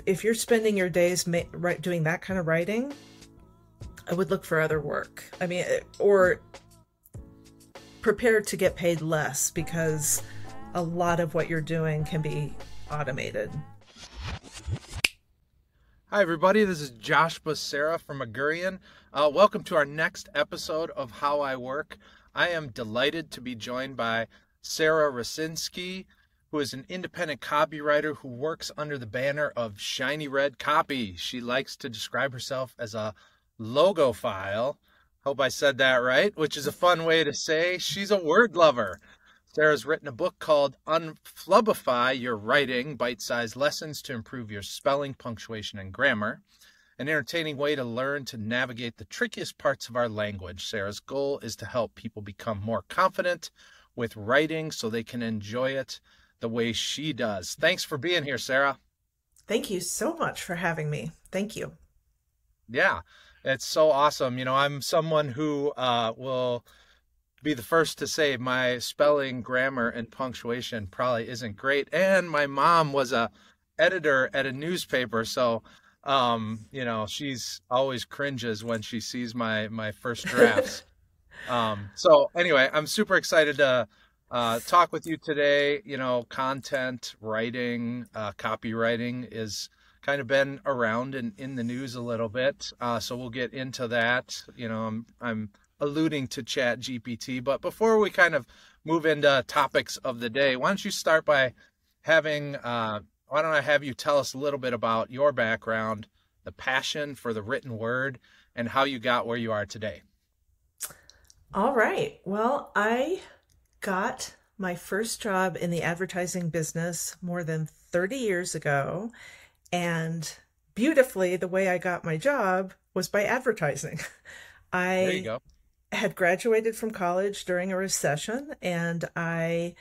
if you're spending your days doing that kind of writing, I would look for other work. I mean, or prepare to get paid less, because a lot of what you're doing can be automated. Hi, everybody. This is Josh Becerra from Agurian. Welcome to our next episode of How I Work. I am delighted to be joined by Sara Rosinsky, who is an independent copywriter who works under the banner of Shiny Red Copy. She likes to describe herself as a logophile. Hope I said that right, which is a fun way to say she's a word lover. Sarah's written a book called Unflubbify Your Writing, Bite-Sized Lessons to Improve Your Spelling, Punctuation, and Grammar, an entertaining way to learn to navigate the trickiest parts of our language. Sarah's goal is to help people become more confident with writing so they can enjoy it the way she does. Thanks for being here, Sara. Thank you so much for having me. Thank you. Yeah, it's so awesome. You know, I'm someone who will be the first to say my spelling, grammar, and punctuation probably isn't great. And my mom was a editor at a newspaper, so you know, she's always cringes when she sees my first drafts. So anyway, I'm super excited to talk with you today. You know, content writing, copywriting is kind of been around in the news a little bit. So we'll get into that. You know, I'm alluding to Chat GPT, but before we kind of move into topics of the day, why don't you start by why don't I have you tell us a little bit about your background, the passion for the written word, and how you got where you are today? All right. Well, I got my first job in the advertising business more than 30 years ago. And beautifully, the way I got my job was by advertising. There you go. Had graduated from college during a recession, and I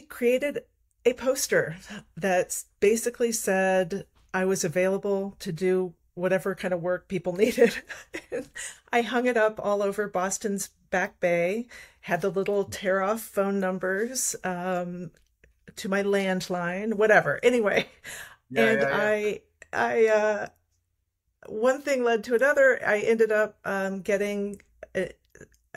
created a poster that basically said I was available to do whatever kind of work people needed. I hung it up all over Boston's Back Bay, had the little tear-off phone numbers to my landline, whatever. Anyway, I one thing led to another. I ended up getting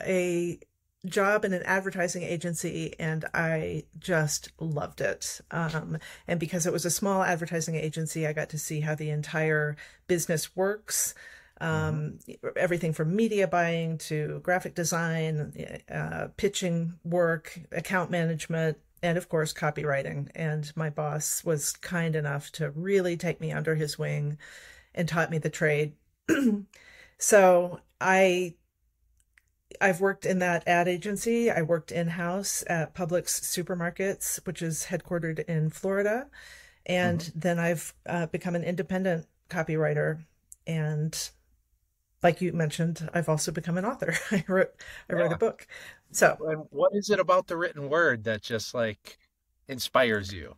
a job in an advertising agency, and I just loved it. And because it was a small advertising agency, I got to see how the entire business works. Everything from media buying to graphic design, pitching work, account management, and of course, copywriting. And my boss was kind enough to really take me under his wing and taught me the trade. So I've worked in that ad agency. I worked in-house at Publix Supermarkets, which is headquartered in Florida. And then I've become an independent copywriter. And like you mentioned, I've also become an author. I wrote a book. So, and what is it about the written word that just like inspires you?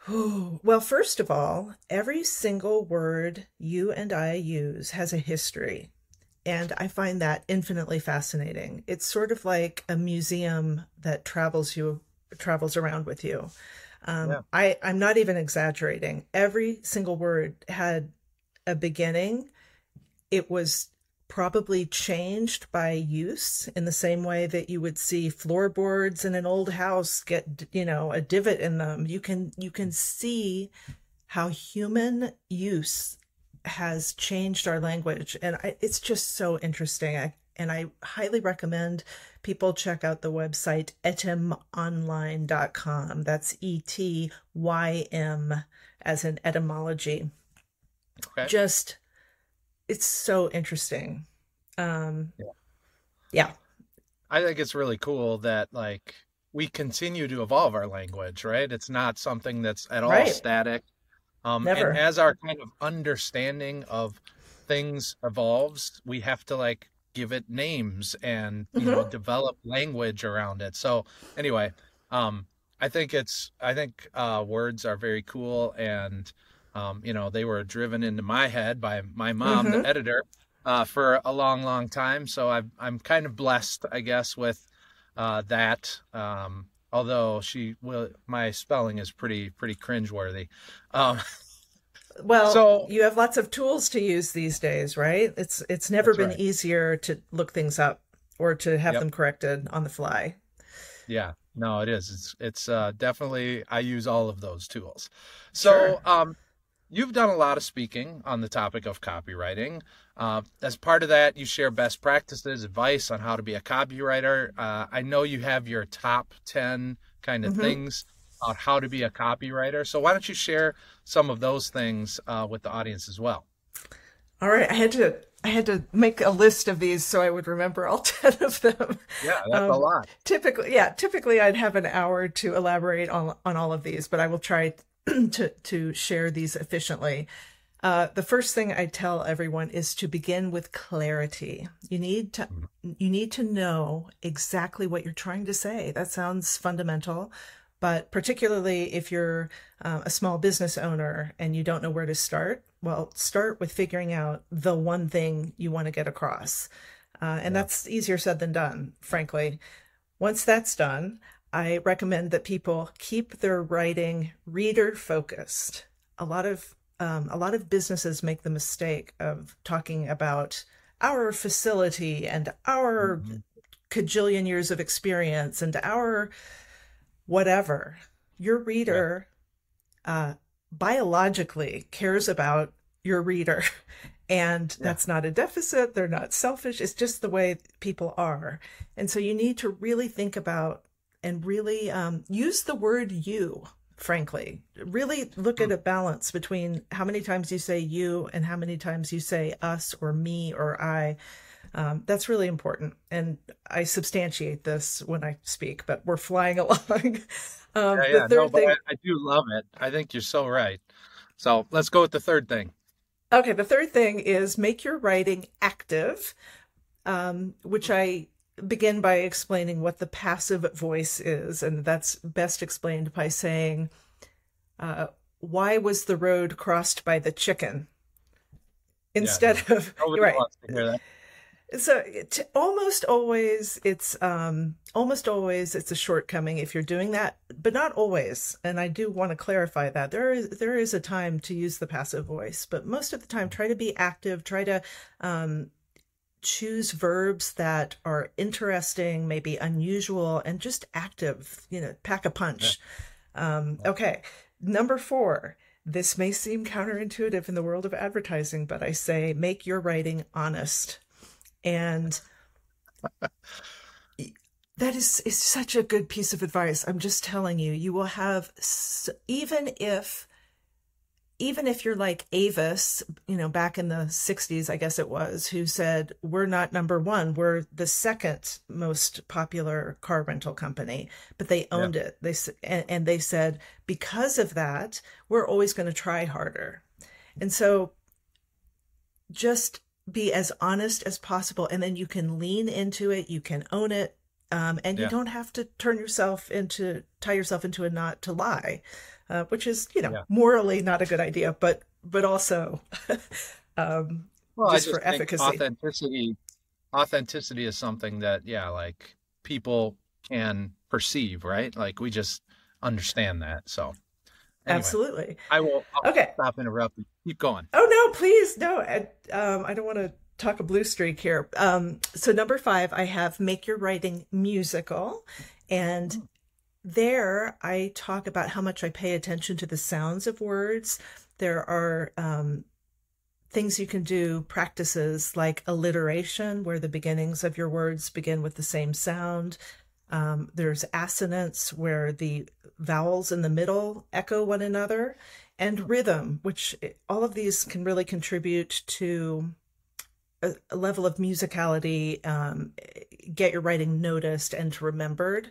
Well, first of all, every single word you and I use has a history. And I find that infinitely fascinating. It's sort of like a museum that travels around with you. I'm not even exaggerating. Every single word had a beginning. It was probably changed by use in the same way that you would see floorboards in an old house get, a divot in them. You can see how human use has changed our language. And it's just so interesting. And I highly recommend people check out the website etymonline.com. That's ETYM as in etymology. Okay. It's so interesting. Yeah. I think it's really cool that like we continue to evolve our language, right? It's not something that's at all static. Never. And as our kind of understanding of things evolves, we have to like give it names and develop language around it. So anyway, I think words are very cool, and they were driven into my head by my mom, the editor, for a long, long time. So I'm kind of blessed, I guess, with that. although my spelling is pretty cringeworthy. Um, Well, so you have lots of tools to use these days, right? It's never that's been right. easier to look things up or to have Yep. them corrected on the fly. Yeah. No, it is. It's definitely, I use all of those tools. Sure. So, you've done a lot of speaking on the topic of copywriting. As part of that, you share best practices, advice on how to be a copywriter. I know you have your top 10 kind of hmm things on how to be a copywriter. So why don't you share some of those things with the audience as well? All right. I had to make a list of these so I would remember all 10 of them. Yeah, that's a Um, lot. typically I'd have an hour to elaborate on all of these, but I will try to share these efficiently. The first thing I tell everyone is to begin with clarity. You need to know exactly what you're trying to say. That sounds fundamental, but particularly if you're a small business owner and you don't know where to start, well, start with figuring out the one thing you want to get across. And Yeah. that's easier said than done, frankly. Once that's done, I recommend that people keep their writing reader focused. A lot of businesses make the mistake of talking about our facility and our Hmm. cajillion years of experience and our whatever. Your Yeah. reader uh, biologically cares about your reader. And Yeah. that's not a deficit. They're not selfish. It's just the way people are. And so you need to really think about and really use the word you, frankly. Really look Hmm. at a balance between how many times you say you and how many times you say us or me or I. That's really important. And I substantiate this when I speak, but we're flying along. Yeah, The yeah. No, third but thing, I do love it. I think you're so right. So let's go with the third thing. okay, the third thing is make your writing active, which I begin by explaining what the passive voice is. And that's best explained by saying, uh, why was the road crossed by the chicken? Yeah, no. Instead of, Nobody you're right. wants to hear that. So almost always it's a shortcoming if you're doing that, but not always. And I do want to clarify that there is a time to use the passive voice, but most of the time try to be active, try to choose verbs that are interesting, maybe unusual, and just active, pack a Yeah. punch. Yeah. Okay. Number four. This may seem counterintuitive in the world of advertising, but I say make your writing honest. And that is such a good piece of advice. I'm just telling you, you will have, even if you're like Avis, back in the 60s, I guess it was, who said, we're not number one, we're the second most popular car rental company, but they Yeah. owned it. And they said, because of that, we're always going to try harder. And so just be as honest as possible, and then you can lean into it, you can own it, and you Yeah. don't have to tie yourself into a knot to lie, which is Yeah. morally not a good idea, but also Well, I just for just think efficacy. authenticity is something that, yeah, like people can perceive, right? Like we just understand that. So anyway, Absolutely. I'll Okay. stop interrupting. Keep going. Oh no, please no. I don't want to talk a blue streak here. So number five, I have make your writing musical, and Mm. there I talk about how much I pay attention to the sounds of words. There are things you can do, practices like alliteration, where the beginnings of your words begin with the same sound. There's assonance, where the vowels in the middle echo one another, and rhythm, which all of these can really contribute to a level of musicality, get your writing noticed and remembered.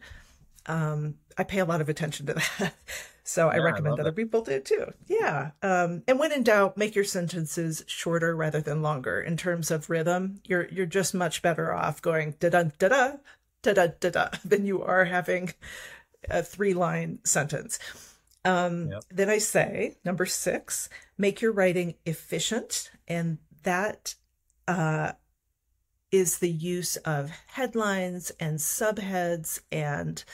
I pay a lot of attention to that. So I Yeah, I recommend love other it. people do too. Yeah. And when in doubt, make your sentences shorter rather than longer. In terms of rhythm, you're just much better off going da da da da da da da da than you are having a 3-line sentence. Yep. Then I say number six, make your writing efficient, and that uh, is the use of headlines and subheads and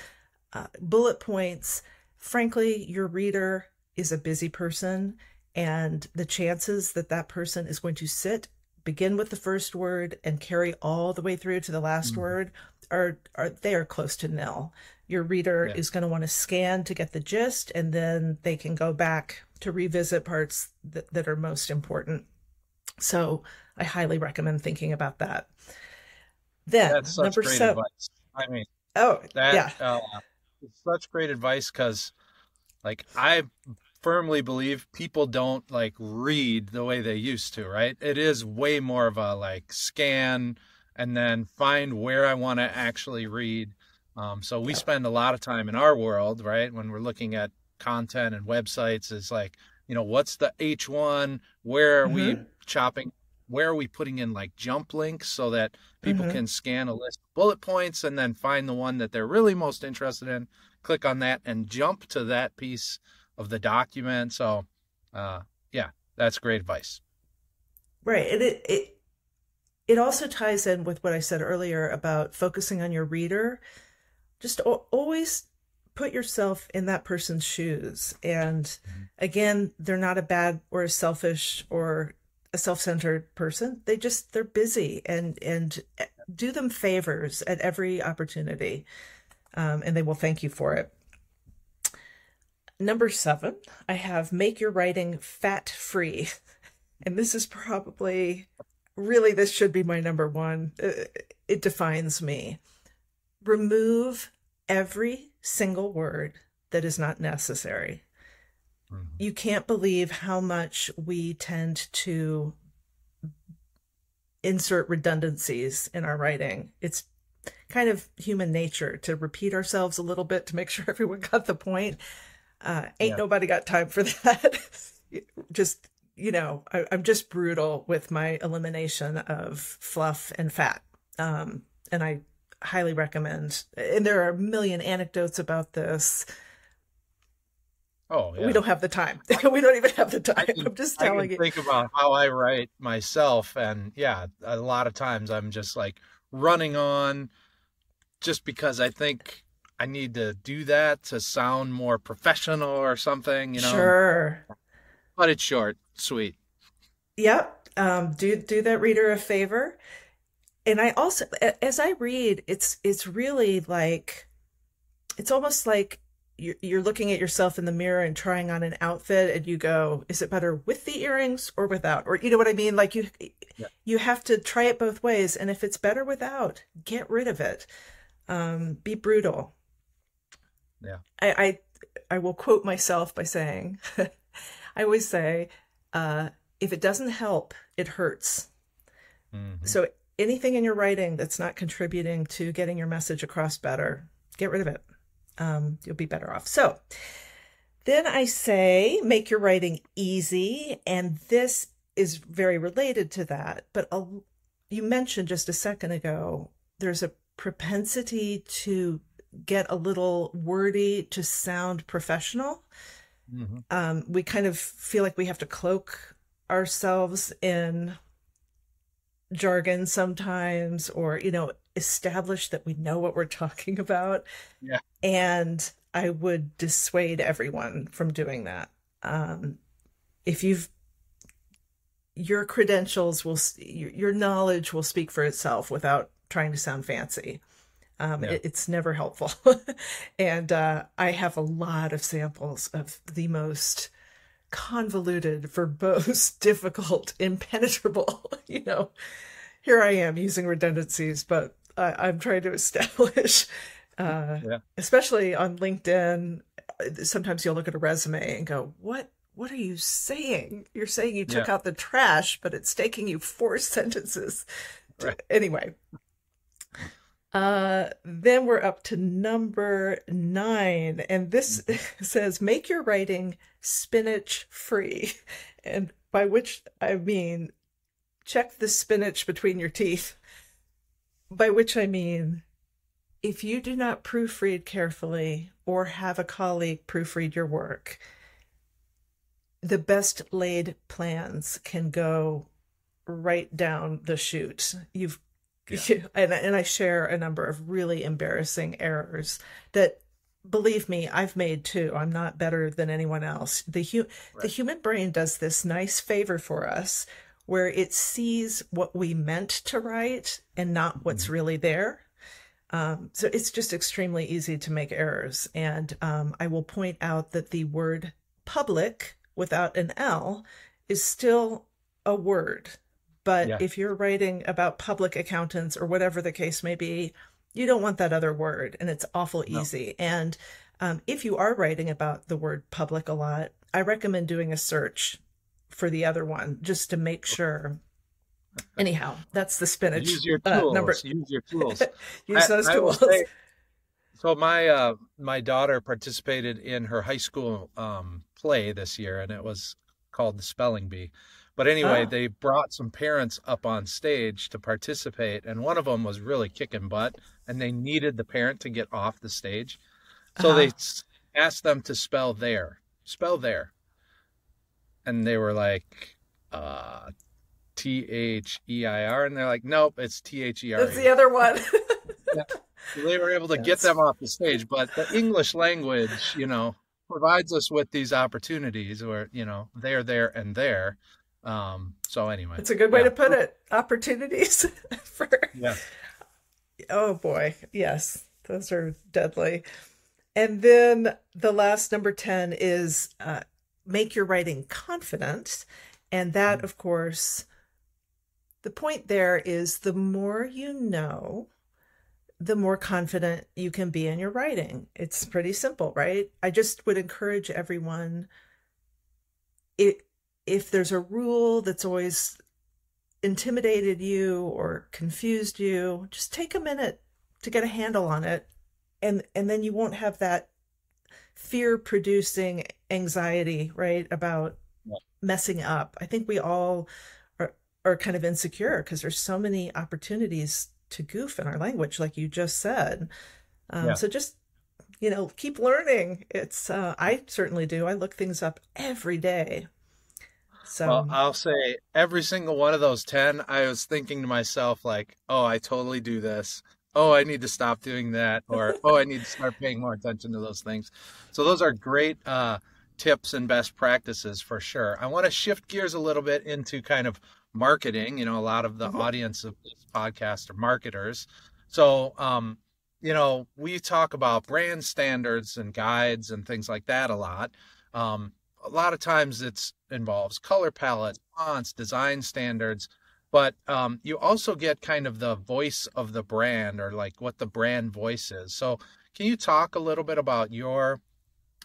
Bullet points, frankly, your reader is a busy person, and the chances that that person is going to begin with the first word and carry all the way through to the last Mhm. word they are close to nil. Your reader Yeah. is going to want to scan to get the gist, and then they can go back to revisit parts that are most important. So I highly recommend thinking about that. That's Then such number great seven. advice. I mean, Oh, that yeah. is such great advice because, like, I firmly believe people don't like read the way they used to, right? It is way more of a like scan and then find where I want to actually read. So we Yeah. spend a lot of time in our world, right, when we're looking at content and websites, is like, what's the H1? Where are we Mm-hmm. chopping? Where are we putting in like jump links so that people Mm-hmm. can scan a list of bullet points and then find the one that they're really most interested in, click on that, and jump to that piece of the document. So, uh, yeah, that's great advice. Right. And it also ties in with what I said earlier about focusing on your reader. Just always put yourself in that person's shoes. And Mhm. again, they're not a bad or a selfish or a self-centered person. They're busy, and do them favors at every opportunity, and they will thank you for it. Number seven, I have make your writing fat free. And this is probably really, this should be my number one. It defines me. Remove every single word that is not necessary. Mhm. You can't believe how much we tend to insert redundancies in our writing. It's kind of human nature to repeat ourselves a little bit to make sure everyone got the point. Ain't Yeah. nobody got time for that. Just, I'm just brutal with my elimination of fluff and fat. And I highly recommend, and there are a million anecdotes about this. Oh, We yeah. don't have the time. I, We don't even have the I time. can I'm just I telling can you. think about how I write myself, and yeah, a lot of times I'm just like running on just because I think I need to do that to sound more professional or something. Sure. But it's short, sweet. Yep. Do that reader a favor. And I also, as I read, it's really like, it's almost like you're looking at yourself in the mirror and trying on an outfit, and you go, is it better with the earrings or without? Or you know what I mean? Like Yeah. you have to try it both ways. And if it's better without, get rid of it. Be brutal. Yeah. I will quote myself by saying, I always say, if it doesn't help, it hurts. Hmm. So anything in your writing that's not contributing to getting your message across better, get rid of it. You'll be better off. So then I say, make your writing easy. And this is very related to that. But you mentioned just a second ago, there's a propensity to get a little wordy to sound professional. Hmm. We kind of feel like we have to cloak ourselves in jargon sometimes, or establish that we know what we're talking about. Yeah. And I would dissuade everyone from doing that. If you've Your credentials your knowledge will speak for itself without trying to sound fancy. Yeah. It's never helpful. And I have a lot of samples of the most convoluted, verbose, difficult, impenetrable, here I am using redundancies, but I'm trying to establish, Yeah. especially on LinkedIn, sometimes you'll look at a resume and go, what are you saying? You're saying you Yeah. took out the trash, but it's taking you four sentences. Right. Anyway, then we're up to number 9, and this Mhm. says, make your writing spinach free. And by which I mean, check the spinach between your teeth. By which I mean, if you do not proofread carefully or have a colleague proofread your work, the best laid plans can go right down the chute. Yeah. And I share a number of really embarrassing errors that believe me, I've made too. I'm not better than anyone else. The Right. human brain does this nice favor for us where it sees what we meant to write and not what's Mhm. really there. So it's just extremely easy to make errors. And I will point out that the word public without an L is still a word. But Yeah. if you're writing about public accountants or whatever the case may be, you don't want that other word, and it's awful No. easy. And if you are writing about the word public a lot, I recommend doing a search for the other one just to make sure. Anyhow, that's the spinach Use your number. tools. Use your tools. Use those I will tools. say, so my daughter participated in her high school play this year, and it was called the Spelling Bee. But anyway, Oh, they brought some parents up on stage to participate, and one of them was really kicking butt, and they needed the parent to get off the stage. So uh-huh. they asked them to spell there, and they were like, uh, Their, and they're like, nope, it's That's the There. other one. Yeah. So they were able to get That's them off the stage, but the English language, provides us with these opportunities where, they're there and there. So anyway, It's a good way yeah, to put it. Opportunities for, yeah. oh boy, yes, those are deadly. And then the last number 10 is make your writing confident. And that, Mm. of course, the point there is the more you know, the more confident you can be in your writing. It's pretty simple, right? I just would encourage everyone, it, if there's a rule that's always intimidated you or confused you, just take a minute to get a handle on it. And then you won't have that fear producing anxiety, right? About Yeah, messing up. I think we all are kind of insecure because there's so many opportunities to goof in our language, like you just said. yeah. So just, keep learning. It's, I certainly do. I look things up every day. Well, So, I'll say every single one of those 10, I was thinking to myself, like, oh, I totally do this. Oh, I need to stop doing that. Or, oh, I need to start paying more attention to those things. So those are great tips and best practices for sure. I want to shift gears a little bit into kind of marketing. A lot of the mhm, audience of this podcast are marketers. So, we talk about brand standards and guides and things like that a lot. A lot of times it's involves color palette, fonts, design standards, but you also get kind of the voice of the brand or like what the brand voice is. So can you talk a little bit about your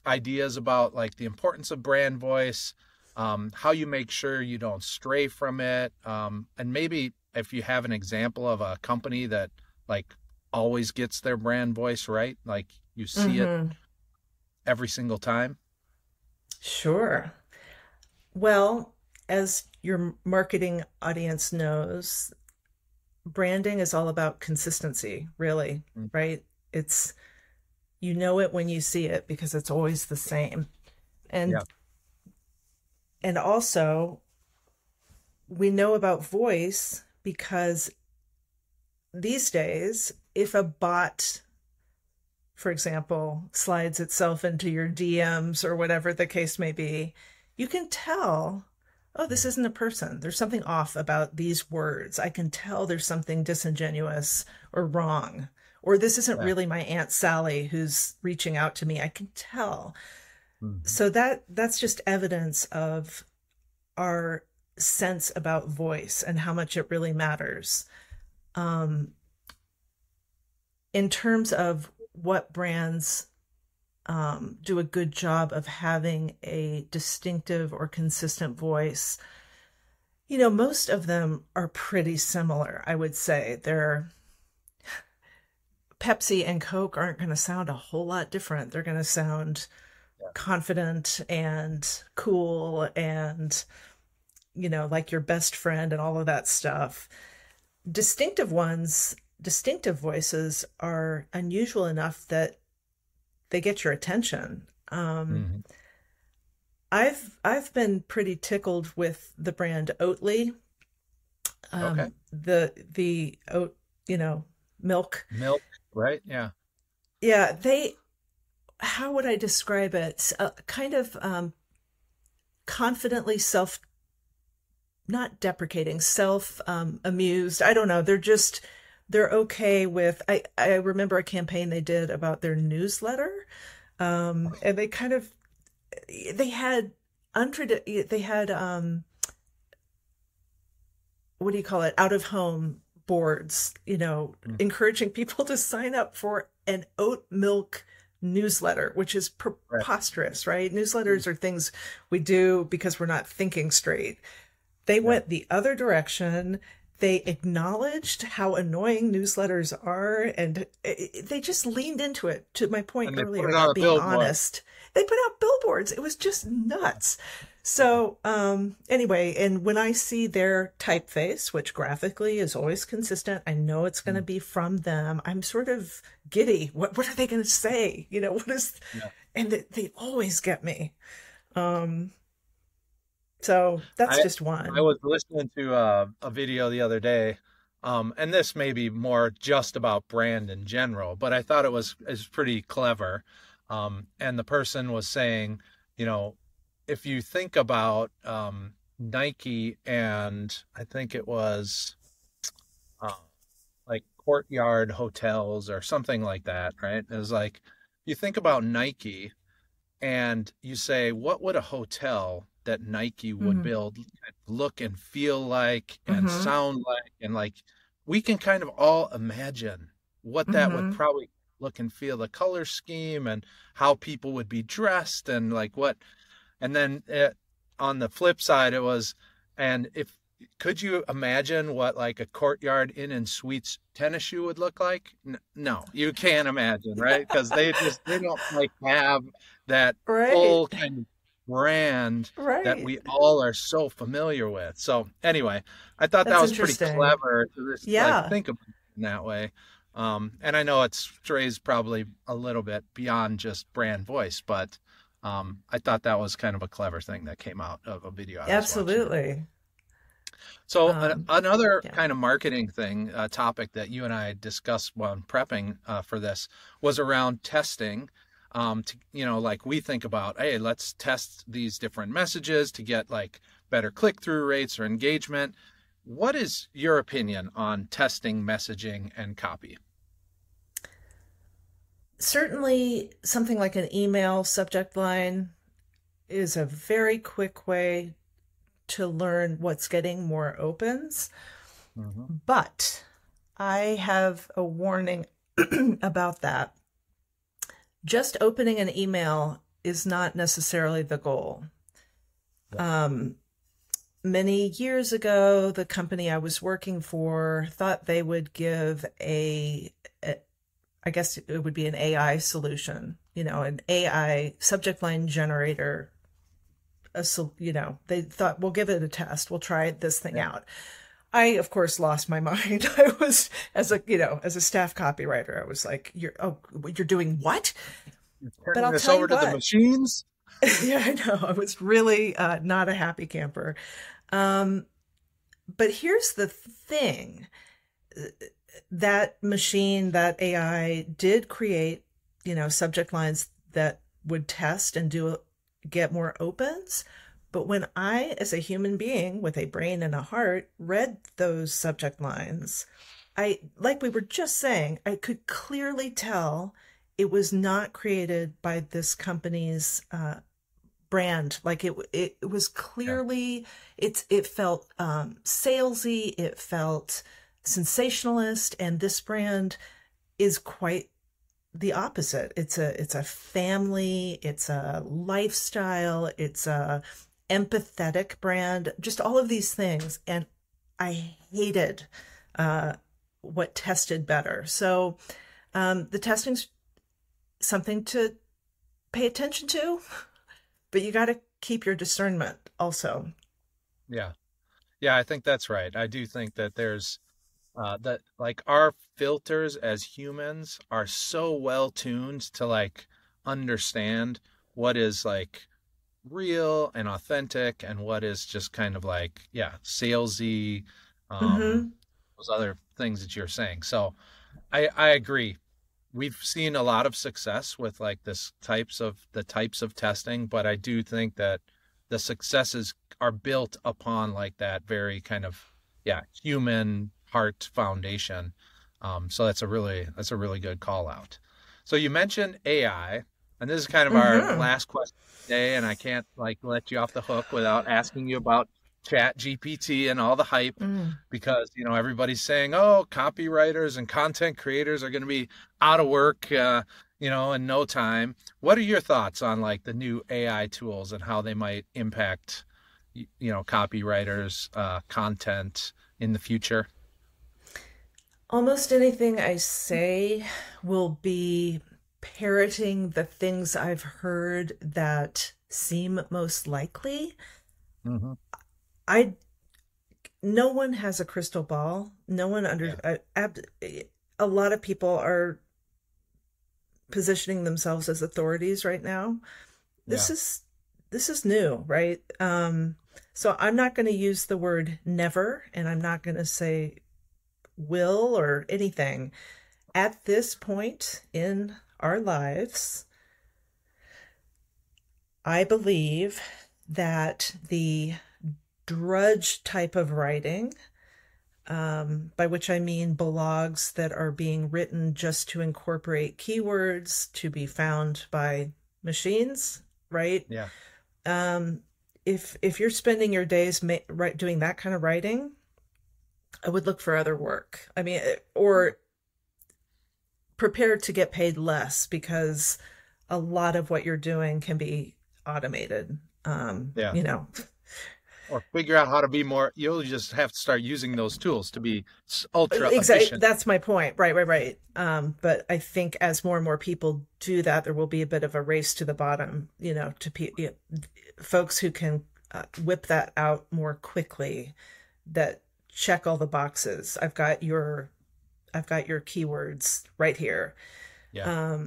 ideas about like the importance of brand voice, how you make sure you don't stray from it, and maybe if you have an example of a company that like always gets their brand voice right, like you see it mhm. every single time? Sure. Well, as your marketing audience knows, branding is all about consistency, really, Mm. right? It's, you know it when you see it because it's always the same. Yeah. And also we know about voice because these days, if a bot, for example, slides itself into your DMs or whatever the case may be, you can tell, oh, this isn't a person. There's something off about these words. I can tell there's something disingenuous or wrong. Or this isn't Yeah. really my Aunt Sally who's reaching out to me. I can tell. Mhm. So that's just evidence of our sense about voice and how much it really matters. Um, in terms of what brands do a good job of having a distinctive or consistent voice, most of them are pretty similar, I would say. Pepsi and Coke aren't going to sound a whole lot different. They're going to sound Yeah. confident and cool and, like your best friend and all of that stuff. Distinctive voices are unusual enough that they get your attention. Mhm. I've been pretty tickled with the brand Oatly, Okay. the oat, milk. Milk, right? Yeah. Yeah, how would I describe it? Kind of confidently not deprecating, self amused. I don't know. They're okay with. I remember a campaign they did about their newsletter, and they kind of they had they had what do you call it? Out of home boards, Mm. encouraging people to sign up for an oat milk newsletter, which is Right. preposterous, right? Newsletters are things we do because we're not thinking straight. They Yeah. went the other direction. They acknowledged how annoying newsletters are, and they just leaned into it, to my point And they put earlier it on about a being billboard. honest. They put out billboards. It was just nuts. So, anyway, and when I see their typeface, which graphically is always consistent, I know it's going to Mm. be from them. I'm sort of giddy. What are they going to say? What is, Yeah. and they always get me. Um, so that's I just I one. was listening to a video the other day, and this may be more just about brand in general, but I thought it was pretty clever. And the person was saying, you know, if you think about Nike and I think it was uh, like Courtyard Hotels or something like that, right? It was like you think about Nike and you say, what would a hotel that Nike would Hmm. build look and feel like and Hmm. sound like? And like, we can kind of all imagine what that would Hmm. probably look and feel, the color scheme and how people would be dressed and like what. And then on the flip side, it was, and if, could you imagine what like a Courtyard Inn and Suites tennis shoe would look like? No, you can't imagine, right? Because they don't like have that Right. full kind of brand that Right. we all are so familiar with. So anyway, I thought that That's was pretty interesting. clever to just like Yeah, think about it in that way. And I know it strays probably a little bit beyond just brand voice, but I thought that was kind of a clever thing that came out of a video I was watching. absolutely. So Um, another yeah. kind of marketing thing, topic that you and I discussed when prepping for this was around testing. Like we think about, hey, let's test these different messages to get like better click-through rates or engagement. What is your opinion on testing messaging and copy? Certainly, something like an email subject line is a very quick way to learn what's getting more opens. Hmm. But I have a warning about that. Just opening an email is not necessarily the goal. Yeah. Um, Many years ago, the company I was working for thought they would give I guess it would be an AI solution, an AI subject line generator. They thought we'll give it a test. We'll try this thing Yeah. out. I, of course, lost my mind. I was, as a staff copywriter, I was like, you're doing what? You're But turning I'll this tell you over to the what. machines? Yeah, I know. I was really not a happy camper. Um, but here's the thing. That machine, that AI did create, subject lines that would test and get more opens. But when I, as a human being with a brain and a heart, read those subject lines, like we were just saying, I could clearly tell it was not created by this company's brand. Like it was Yeah. clearly, it felt salesy, it felt sensationalist, and this brand is quite the opposite. It's a family, it's a lifestyle, it's a empathetic brand, just all of these things. And I hated uh, what tested better. So the testing's something to pay attention to, but you got to keep your discernment also. Yeah. Yeah, I think that's right. I do think that there's that like our filters as humans are so well tuned to like understand what is like real and authentic and what is just kind of like, yeah, salesy, um, Hmm. those other things that you're saying. So I agree. we've seen a lot of success with like the types of testing, but I do think that the successes are built upon like that very kind of, yeah, human heart foundation. So that's a really good call out. So you mentioned AI, and this is kind of our Mm-hmm. last question today, and I can't like let you off the hook without asking you about Chat GPT and all the hype, Mm. because everybody's saying, oh, copywriters and content creators are going to be out of work in no time. What are your thoughts on like the new AI tools and how they might impact copywriters, content in the future? Almost anything I say will be parroting the things I've heard that seem most likely. Mm-hmm. I No one has a crystal ball. No one Yeah. a lot of people are positioning themselves as authorities right now. This Yeah. is this is new, right? So I'm not going to use the word never, and I'm not going to say will or anything. At this point in our lives, I believe that the drudge type of writing, by which I mean blogs that are being written just to incorporate keywords to be found by machines, right? Yeah. If you're spending your days doing that kind of writing, I would look for other work. I mean, or prepared to get paid less, because a lot of what you're doing can be automated. Yeah. You know, Or figure out how to be more. You'll just have to start using those tools to be ultra exactly. efficient. That's my point. Right. But I think as more and more people do that, there will be a bit of a race to the bottom. Folks who can whip that out more quickly, that check all the boxes. I've got your keywords right here. Yeah.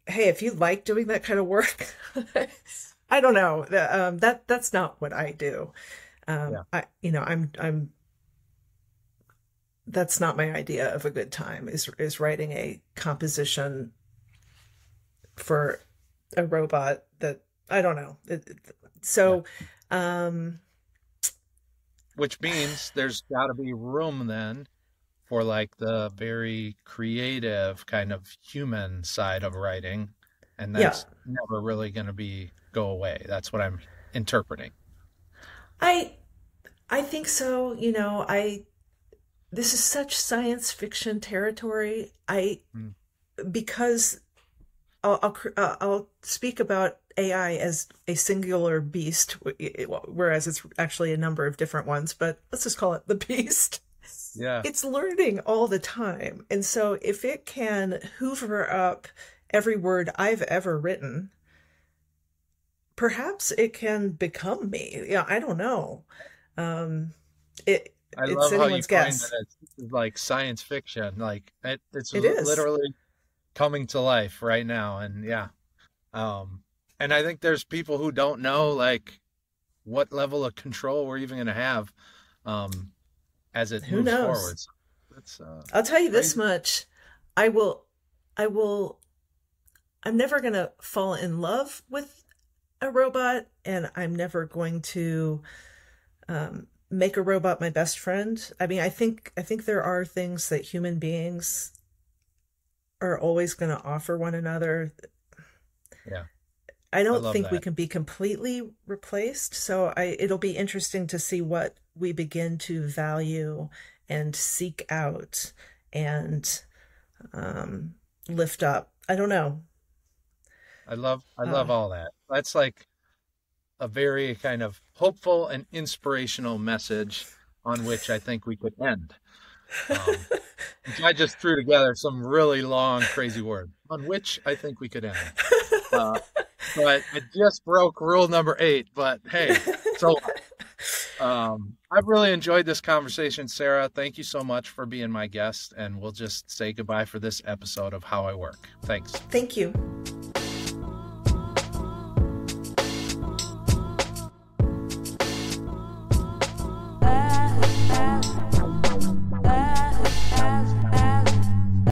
Hey, if you like doing that kind of work, I don't know. That's not what I do. Yeah. I'm that's not my idea of a good time, is writing a composition for a robot that I don't know. Yeah. So, um, Which means there's got to be room then for like the very creative kind of human side of writing, and yeah, that's never really going to go away. That's what I'm interpreting. I I think so. This is such science fiction territory. Mm. Because I'll speak about AI as a singular beast, whereas it's actually a number of different ones, but let's just call it the beast. Yeah. It's learning all the time. And so if it can hoover up every word I've ever written, perhaps it can become me. Yeah, I don't know. Um, I it's love how you anyone's framed guess. it as like science fiction. Like it's It is. literally coming to life right now. And yeah. And I think there's people who don't know like what level of control we're even going to have um, as it Who moves knows? forward. So it's I'll tell you this crazy. much. I will, I will, I'm never going to fall in love with a robot, and I'm never going to make a robot my best friend. I mean, I think there are things that human beings are always going to offer one another. Yeah, I I don't love think we that. can be completely replaced. So it'll be interesting to see what we begin to value and seek out and um, lift up. I don't know. I love Uh, all that. That's like a very kind of hopeful and inspirational message on which I think we could end. Um, which I just threw together some really long, crazy words on which I think we could end. Uh, but I just broke rule number 8. But hey, so I've really enjoyed this conversation, Sarah. Thank you so much for being my guest, and we'll just say goodbye for this episode of How I Work. Thanks. Thank you.